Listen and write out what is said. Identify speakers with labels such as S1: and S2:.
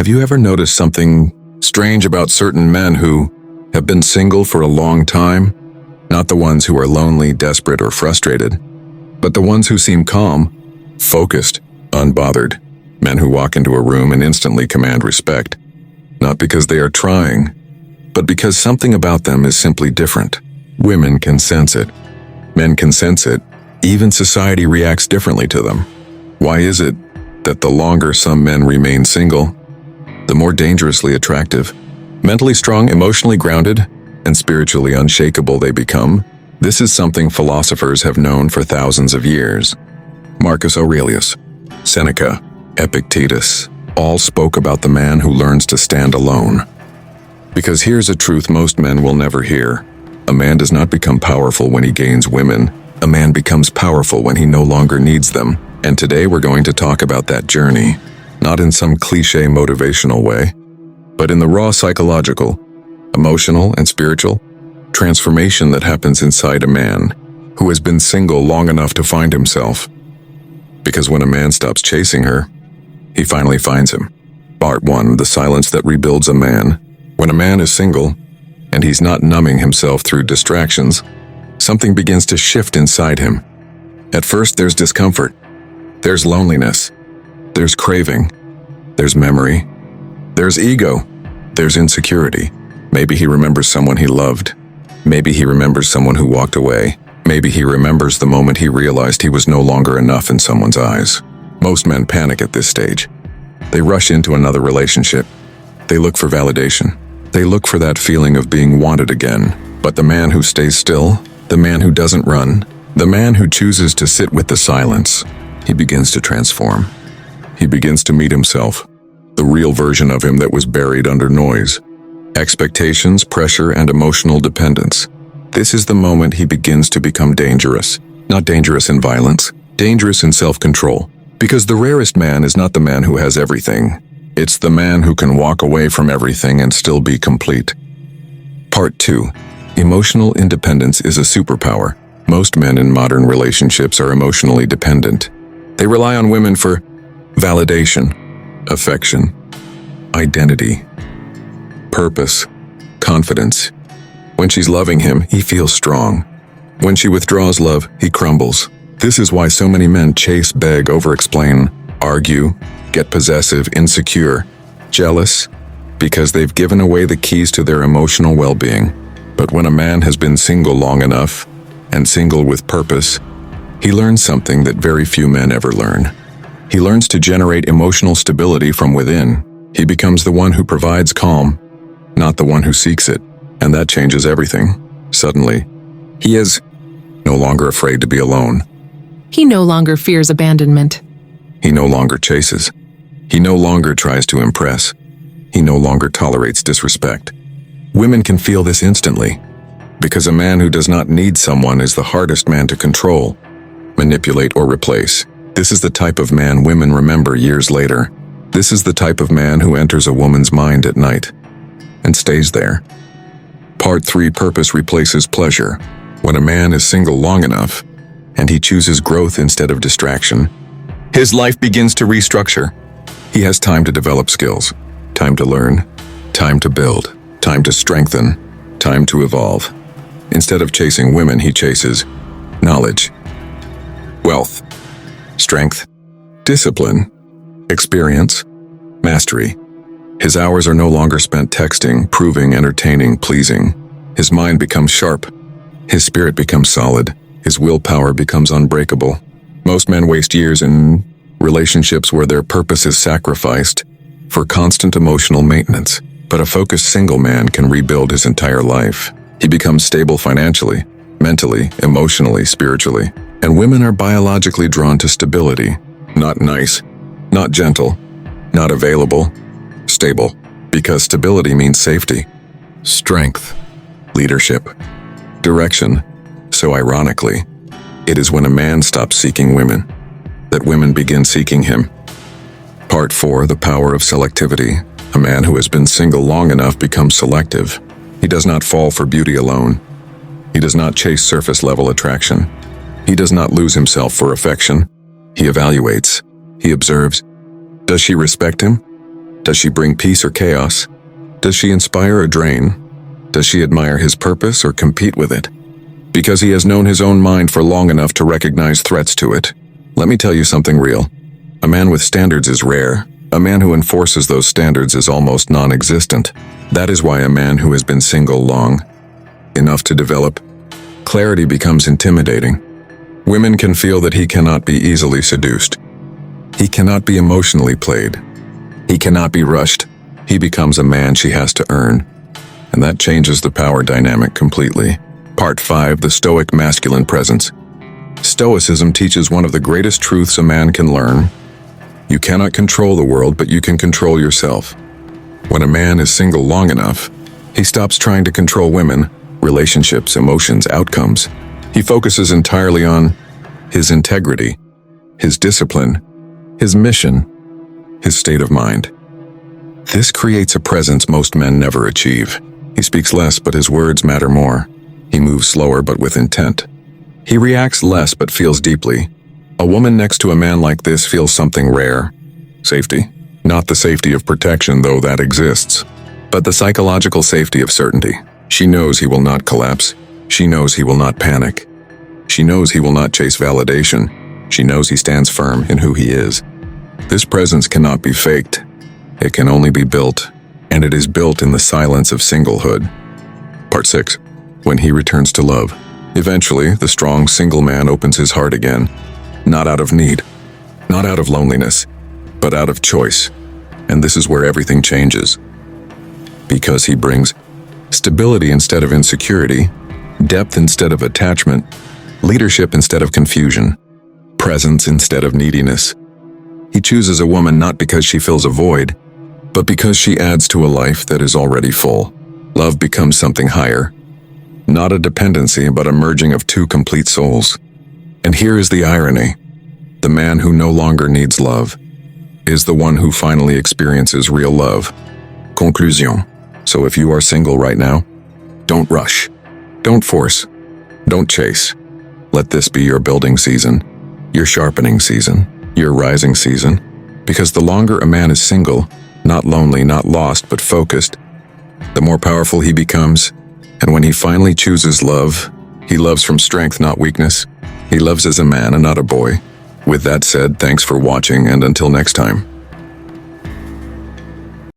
S1: Have you ever noticed something strange about certain men who have been single for a long time? Not the ones who are lonely, desperate, or frustrated, but the ones who seem calm, focused, unbothered. Men who walk into a room and instantly command respect, not because they are trying, but because something about them is simply different. Women can sense it. Men can sense it. Even society reacts differently to them. Why is it that the longer some men remain single, the more dangerously attractive, mentally strong, emotionally grounded, and spiritually unshakable they become? This is something philosophers have known for thousands of years. Marcus Aurelius, Seneca, Epictetus, all spoke about the man who learns to stand alone. Because here's a truth most men will never hear. A man does not become powerful when he gains women. A man becomes powerful when he no longer needs them. And today we're going to talk about that journey, not in some cliché motivational way, but in the raw psychological, emotional, and spiritual transformation that happens inside a man who has been single long enough to find himself. Because when a man stops chasing her, he finally finds him. Part 1, the silence that rebuilds a man. When a man is single, and he's not numbing himself through distractions, something begins to shift inside him. At first, there's discomfort. There's loneliness. There's craving. There's memory. There's ego. There's insecurity. Maybe he remembers someone he loved. Maybe he remembers someone who walked away. Maybe he remembers the moment he realized he was no longer enough in someone's eyes. Most men panic at this stage. They rush into another relationship. They look for validation. They look for that feeling of being wanted again. But the man who stays still, the man who doesn't run, the man who chooses to sit with the silence, he begins to transform. He begins to meet himself, the real version of him that was buried under noise, expectations, pressure, and emotional dependence. This is the moment he begins to become dangerous. Not dangerous in violence, dangerous in self-control. Because the rarest man is not the man who has everything. It's the man who can walk away from everything and still be complete. Part 2. Emotional independence is a superpower. Most men in modern relationships are emotionally dependent. They rely on women for validation, affection, identity, purpose, confidence. When she's loving him, he feels strong. When she withdraws love, he crumbles. This is why so many men chase, beg, over-explain, argue, get possessive, insecure, jealous, because they've given away the keys to their emotional well-being. But when a man has been single long enough, and single with purpose, he learns something that very few men ever learn. He learns to generate emotional stability from within. He becomes the one who provides calm, not the one who seeks it. And that changes everything. Suddenly, he is no longer afraid to be alone.
S2: He no longer fears abandonment.
S1: He no longer chases. He no longer tries to impress. He no longer tolerates disrespect. Women can feel this instantly, because a man who does not need someone is the hardest man to control, manipulate, or replace. This is the type of man women remember years later. This is the type of man who enters a woman's mind at night and stays there. Part 3, purpose replaces pleasure. When a man is single long enough, and he chooses growth instead of distraction, his life begins to restructure. He has time to develop skills, time to learn, time to build, time to strengthen, time to evolve. Instead of chasing women, he chases knowledge, wealth, strength, discipline, experience, mastery. His hours are no longer spent texting, proving, entertaining, pleasing. His mind becomes sharp. His spirit becomes solid. His willpower becomes unbreakable. Most men waste years in relationships where their purpose is sacrificed for constant emotional maintenance. But a focused single man can rebuild his entire life. He becomes stable financially, mentally, emotionally, spiritually. And women are biologically drawn to stability. Not nice, not gentle, not available, stable. Because stability means safety, strength, leadership, direction. So ironically, it is when a man stops seeking women that women begin seeking him. Part 4, the power of selectivity. A man who has been single long enough becomes selective. He does not fall for beauty alone. He does not chase surface-level attraction. He does not lose himself for affection. He evaluates. He observes. Does she respect him? Does she bring peace or chaos? Does she inspire or drain? Does she admire his purpose or compete with it? Because he has known his own mind for long enough to recognize threats to it. Let me tell you something real. A man with standards is rare. A man who enforces those standards is almost non-existent. That is why a man who has been single long enough to develop clarity becomes intimidating. Women can feel that he cannot be easily seduced. He cannot be emotionally played. He cannot be rushed. He becomes a man she has to earn. And that changes the power dynamic completely. Part 5. The Stoic Masculine Presence. Stoicism teaches one of the greatest truths a man can learn. You cannot control the world, but you can control yourself. When a man is single long enough, he stops trying to control women, relationships, emotions, outcomes. He focuses entirely on his integrity, his discipline, his mission, his state of mind. This creates a presence most men never achieve. He speaks less, but his words matter more. He moves slower, but with intent. He reacts less, but feels deeply. A woman next to a man like this feels something rare. Safety. Not the safety of protection, though that exists, but the psychological safety of certainty. She knows he will not collapse. She knows he will not panic. She knows he will not chase validation. She knows he stands firm in who he is. This presence cannot be faked. It can only be built, and it is built in the silence of singlehood. Part 6. When he returns to love. Eventually, the strong single man opens his heart again, not out of need, not out of loneliness, but out of choice. And this is where everything changes. Because he brings stability instead of insecurity, depth instead of attachment, leadership instead of confusion, presence instead of neediness. He chooses a woman not because she fills a void, but because she adds to a life that is already full. Love becomes something higher, not a dependency, but a merging of two complete souls. And here is the irony. The man who no longer needs love is the one who finally experiences real love. Conclusion. So if you are single right now, don't rush, don't force, don't chase. Let this be your building season, your sharpening season, your rising season. Because the longer a man is single, not lonely, not lost, but focused, the more powerful he becomes. And when he finally chooses love, he loves from strength, not weakness. He loves as a man and not a boy. With that said, thanks for watching, and until next time.